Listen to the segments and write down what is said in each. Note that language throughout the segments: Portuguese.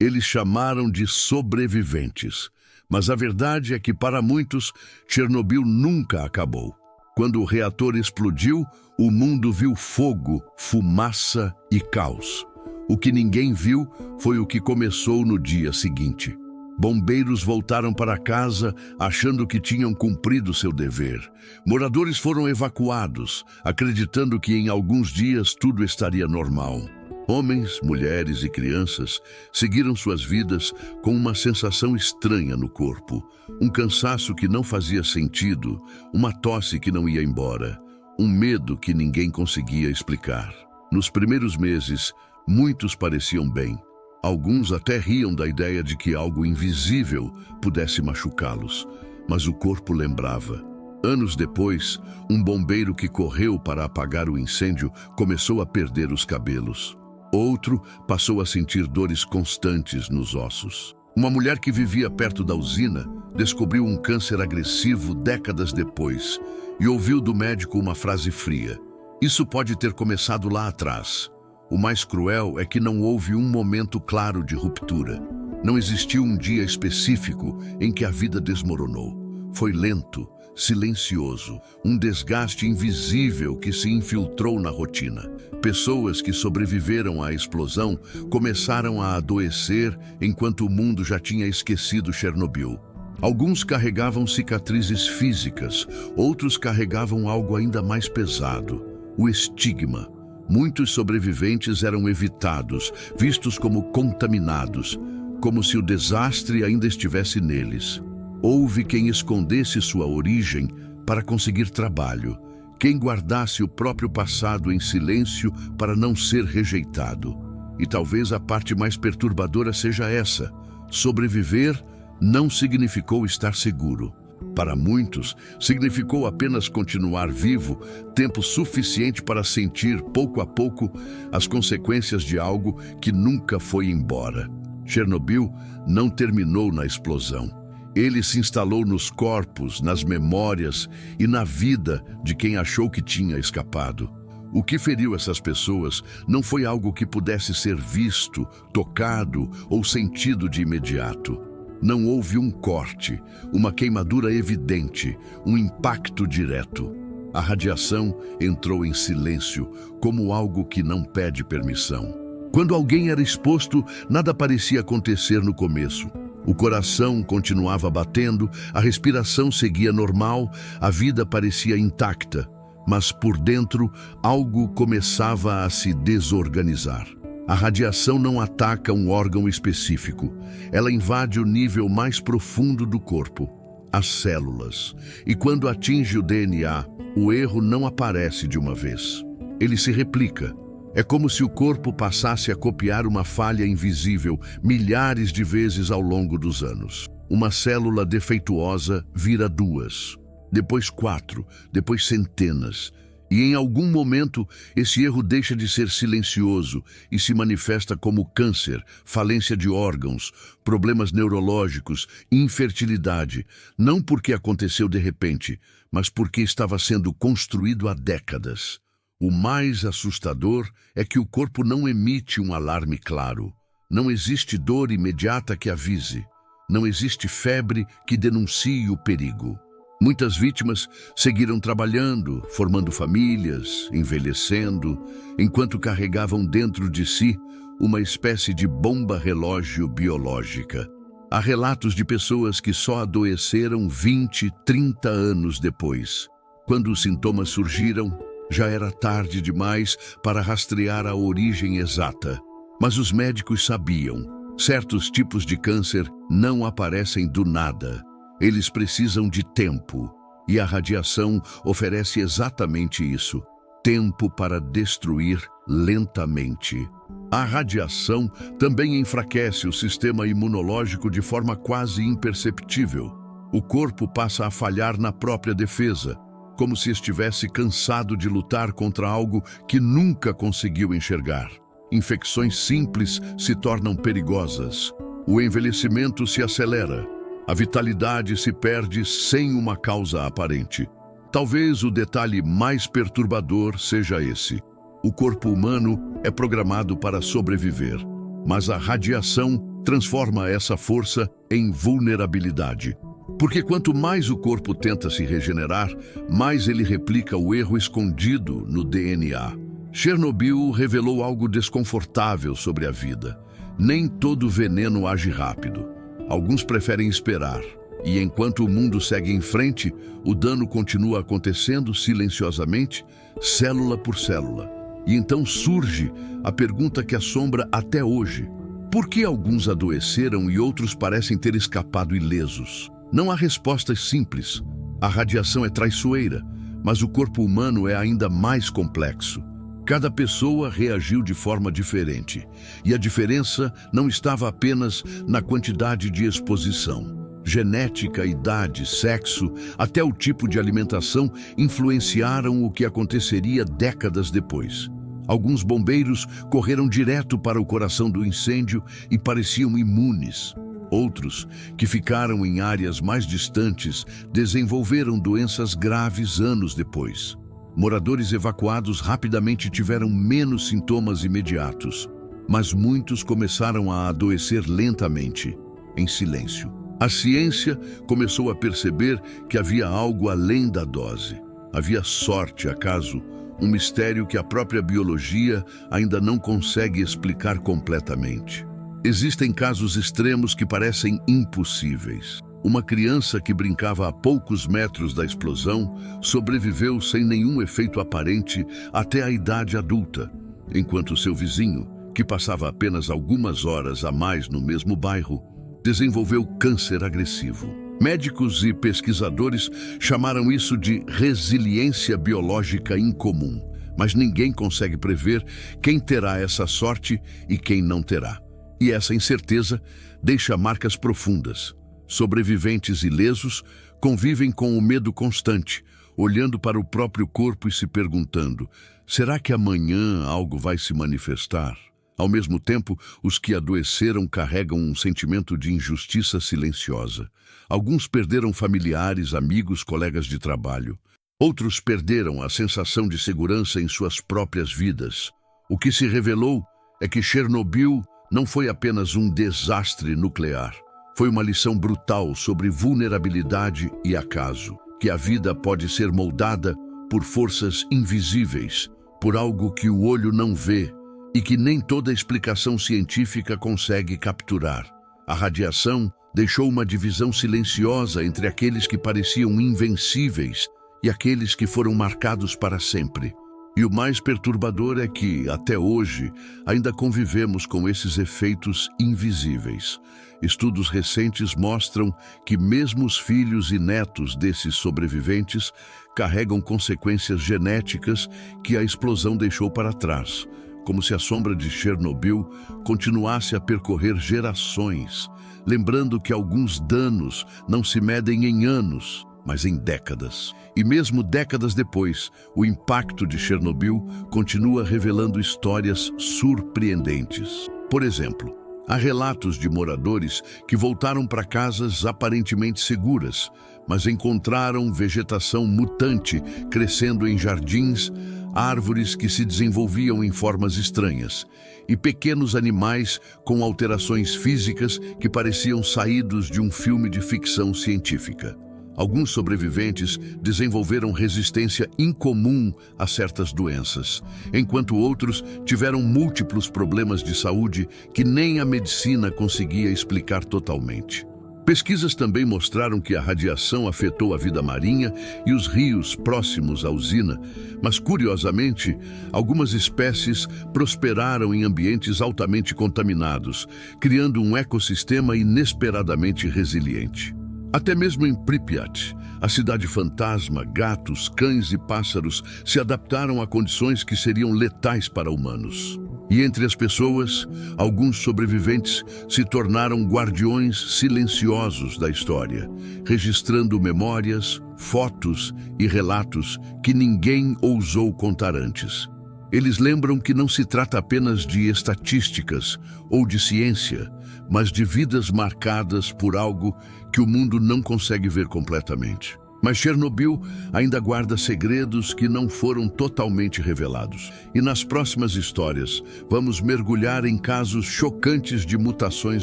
Eles chamaram de sobreviventes. Mas a verdade é que, para muitos, Chernobyl nunca acabou. Quando o reator explodiu, o mundo viu fogo, fumaça e caos. O que ninguém viu foi o que começou no dia seguinte. Bombeiros voltaram para casa achando que tinham cumprido seu dever. Moradores foram evacuados, acreditando que em alguns dias tudo estaria normal. Homens, mulheres e crianças seguiram suas vidas com uma sensação estranha no corpo, um cansaço que não fazia sentido, uma tosse que não ia embora, um medo que ninguém conseguia explicar. Nos primeiros meses, muitos pareciam bem. Alguns até riam da ideia de que algo invisível pudesse machucá-los, mas o corpo lembrava. Anos depois, um bombeiro que correu para apagar o incêndio começou a perder os cabelos. Outro passou a sentir dores constantes nos ossos. Uma mulher que vivia perto da usina descobriu um câncer agressivo décadas depois e ouviu do médico uma frase fria: "Isso pode ter começado lá atrás." O mais cruel é que não houve um momento claro de ruptura. Não existiu um dia específico em que a vida desmoronou. Foi lento, silencioso, um desgaste invisível que se infiltrou na rotina. Pessoas que sobreviveram à explosão começaram a adoecer enquanto o mundo já tinha esquecido Chernobyl. Alguns carregavam cicatrizes físicas, outros carregavam algo ainda mais pesado: o estigma. Muitos sobreviventes eram evitados, vistos como contaminados, como se o desastre ainda estivesse neles. Houve quem escondesse sua origem para conseguir trabalho, quem guardasse o próprio passado em silêncio para não ser rejeitado. E talvez a parte mais perturbadora seja essa: sobreviver não significou estar seguro. Para muitos, significou apenas continuar vivo, tempo suficiente para sentir, pouco a pouco, as consequências de algo que nunca foi embora. Chernobyl não terminou na explosão. Ele se instalou nos corpos, nas memórias e na vida de quem achou que tinha escapado. O que feriu essas pessoas não foi algo que pudesse ser visto, tocado ou sentido de imediato. Não houve um corte, uma queimadura evidente, um impacto direto. A radiação entrou em silêncio, como algo que não pede permissão. Quando alguém era exposto, nada parecia acontecer no começo. O coração continuava batendo, a respiração seguia normal, a vida parecia intacta. Mas por dentro, algo começava a se desorganizar. A radiação não ataca um órgão específico. Ela invade o nível mais profundo do corpo, as células. E quando atinge o DNA, o erro não aparece de uma vez. Ele se replica. É como se o corpo passasse a copiar uma falha invisível milhares de vezes ao longo dos anos. Uma célula defeituosa vira 2, depois 4, depois centenas. E em algum momento, esse erro deixa de ser silencioso e se manifesta como câncer, falência de órgãos, problemas neurológicos, infertilidade, não porque aconteceu de repente, mas porque estava sendo construído há décadas. O mais assustador é que o corpo não emite um alarme claro. Não existe dor imediata que avise. Não existe febre que denuncie o perigo. Muitas vítimas seguiram trabalhando, formando famílias, envelhecendo, enquanto carregavam dentro de si uma espécie de bomba-relógio biológica. Há relatos de pessoas que só adoeceram 20, 30 anos depois. Quando os sintomas surgiram, já era tarde demais para rastrear a origem exata. Mas os médicos sabiam: certos tipos de câncer não aparecem do nada. Eles precisam de tempo, e a radiação oferece exatamente isso: tempo para destruir lentamente. A radiação também enfraquece o sistema imunológico de forma quase imperceptível. O corpo passa a falhar na própria defesa, como se estivesse cansado de lutar contra algo que nunca conseguiu enxergar. Infecções simples se tornam perigosas. O envelhecimento se acelera. A vitalidade se perde sem uma causa aparente. Talvez o detalhe mais perturbador seja esse: o corpo humano é programado para sobreviver, mas a radiação transforma essa força em vulnerabilidade. Porque quanto mais o corpo tenta se regenerar, mais ele replica o erro escondido no DNA. Chernobyl revelou algo desconfortável sobre a vida. Nem todo veneno age rápido. Alguns preferem esperar. E enquanto o mundo segue em frente, o dano continua acontecendo silenciosamente, célula por célula. E então surge a pergunta que assombra até hoje. Por que alguns adoeceram e outros parecem ter escapado ilesos? Não há respostas simples. A radiação é traiçoeira, mas o corpo humano é ainda mais complexo. Cada pessoa reagiu de forma diferente, e a diferença não estava apenas na quantidade de exposição. Genética, idade, sexo, até o tipo de alimentação influenciaram o que aconteceria décadas depois. Alguns bombeiros correram direto para o coração do incêndio e pareciam imunes. Outros, que ficaram em áreas mais distantes, desenvolveram doenças graves anos depois. Moradores evacuados rapidamente tiveram menos sintomas imediatos, mas muitos começaram a adoecer lentamente, em silêncio. A ciência começou a perceber que havia algo além da dose. Havia sorte, acaso, um mistério que a própria biologia ainda não consegue explicar completamente. Existem casos extremos que parecem impossíveis. Uma criança que brincava a poucos metros da explosão sobreviveu sem nenhum efeito aparente até a idade adulta, enquanto seu vizinho, que passava apenas algumas horas a mais no mesmo bairro, desenvolveu câncer agressivo. Médicos e pesquisadores chamaram isso de resiliência biológica incomum, mas ninguém consegue prever quem terá essa sorte e quem não terá. E essa incerteza deixa marcas profundas. Sobreviventes ilesos convivem com o medo constante, olhando para o próprio corpo e se perguntando: será que amanhã algo vai se manifestar? Ao mesmo tempo, os que adoeceram carregam um sentimento de injustiça silenciosa. Alguns perderam familiares, amigos, colegas de trabalho. Outros perderam a sensação de segurança em suas próprias vidas. O que se revelou é que Chernobyl não foi apenas um desastre nuclear. Foi uma lição brutal sobre vulnerabilidade e acaso, que a vida pode ser moldada por forças invisíveis, por algo que o olho não vê e que nem toda explicação científica consegue capturar. A radiação deixou uma divisão silenciosa entre aqueles que pareciam invencíveis e aqueles que foram marcados para sempre. E o mais perturbador é que, até hoje, ainda convivemos com esses efeitos invisíveis. Estudos recentes mostram que mesmo os filhos e netos desses sobreviventes carregam consequências genéticas que a explosão deixou para trás, como se a sombra de Chernobyl continuasse a percorrer gerações, lembrando que alguns danos não se medem em anos, mas em décadas. E mesmo décadas depois, o impacto de Chernobyl continua revelando histórias surpreendentes. Por exemplo, há relatos de moradores que voltaram para casas aparentemente seguras, mas encontraram vegetação mutante crescendo em jardins, árvores que se desenvolviam em formas estranhas, e pequenos animais com alterações físicas que pareciam saídos de um filme de ficção científica. Alguns sobreviventes desenvolveram resistência incomum a certas doenças, enquanto outros tiveram múltiplos problemas de saúde que nem a medicina conseguia explicar totalmente. Pesquisas também mostraram que a radiação afetou a vida marinha e os rios próximos à usina, mas, curiosamente, algumas espécies prosperaram em ambientes altamente contaminados, criando um ecossistema inesperadamente resiliente. Até mesmo em Pripyat, a cidade fantasma, gatos, cães e pássaros se adaptaram a condições que seriam letais para humanos. E entre as pessoas, alguns sobreviventes se tornaram guardiões silenciosos da história, registrando memórias, fotos e relatos que ninguém ousou contar antes. Eles lembram que não se trata apenas de estatísticas ou de ciência, mas de vidas marcadas por algo que o mundo não consegue ver completamente. Mas Chernobyl ainda guarda segredos que não foram totalmente revelados. E nas próximas histórias, vamos mergulhar em casos chocantes de mutações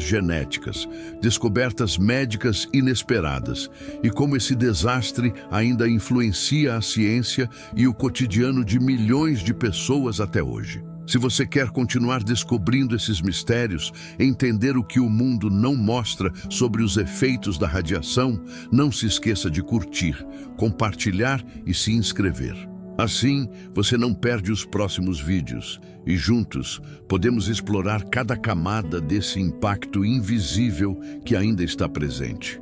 genéticas, descobertas médicas inesperadas, e como esse desastre ainda influencia a ciência e o cotidiano de milhões de pessoas até hoje. Se você quer continuar descobrindo esses mistérios, entender o que o mundo não mostra sobre os efeitos da radiação, não se esqueça de curtir, compartilhar e se inscrever. Assim, você não perde os próximos vídeos e juntos podemos explorar cada camada desse impacto invisível que ainda está presente.